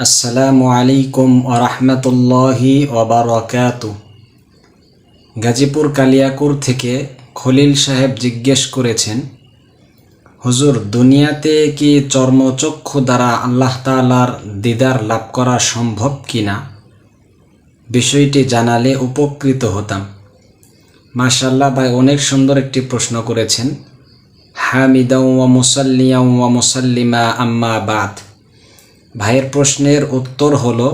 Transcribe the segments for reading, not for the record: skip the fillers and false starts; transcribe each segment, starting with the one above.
আসসালামু আলাইকুম ওয়া রাহমাতুল্লাহি ওয়া বারাকাতুহু। গাজীপুর কালিয়াকুর থেকে খলিল সাহেব জিজ্ঞেস করেছেন, হুজুর, দুনিয়াতে কি চর্মচক্ষু দ্বারা আল্লাহ তাআলার দিদার লাভ করা সম্ভব কিনা? বিষয়টি জানালে উপকৃত হতাম। মাশাআল্লাহ ভাই, অনেক সুন্দর একটি প্রশ্ন করেছেন। হামিদাও ওয়া মুসাল্লিয়াও ওয়া মুসাল্লিমা আম্মা বাদ। ভাইয়ের প্রশ্নের উত্তর হলো,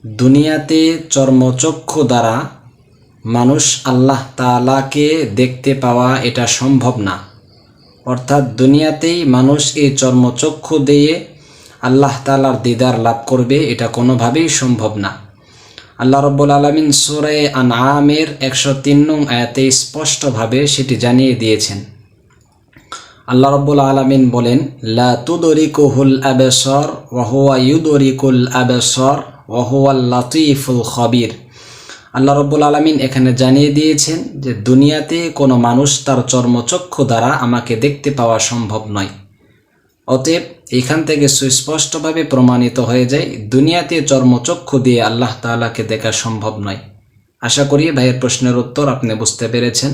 দুনিয়াতে চর্মচক্ষু দ্বারা মানুষ আল্লাহ তাআলাকে দেখতে পাওয়া এটা সম্ভব না। অর্থাৎ দুনিয়াতেই মানুষ এই চর্মচক্ষু দিয়ে আল্লাহ তাআলার দিদার লাভ করবে, এটা কোনোভাবেই সম্ভব না। আল্লাহ রাব্বুল আলামিন সূরা আনআমের 103 নং আয়াতে স্পষ্টভাবে সেটি জানিয়ে দিয়েছেন। আল্লাহ রাব্বুল আলামিন বলেন, লা তুদরিকুহুল আবসার ওয়া হুয়া ইউদরিকুল আবসার ওয়া হুয়াল লাতীফুল খবীর। আল্লাহ রাব্বুল আলামিন এখানে জানিয়ে দিয়েছেন যে দুনিয়াতে কোনো মানুষ তার চর্মচক্ষু দ্বারা আমাকে দেখতে পাওয়া সম্ভব নয়। অতএব এখান থেকে সুস্পষ্টভাবে প্রমাণিত হয়ে যায় দুনিয়াতে চর্মচক্ষু দিয়ে আল্লাহ তাআলাকে দেখা সম্ভব নয়। আশা করি ভাইয়ের প্রশ্নের উত্তর আপনি বুঝতে পেরেছেন।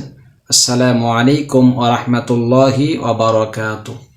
আসসালামু আলাইকুম ওয়া রাহমাতুল্লাহি ওয়া বারাকাতুহু।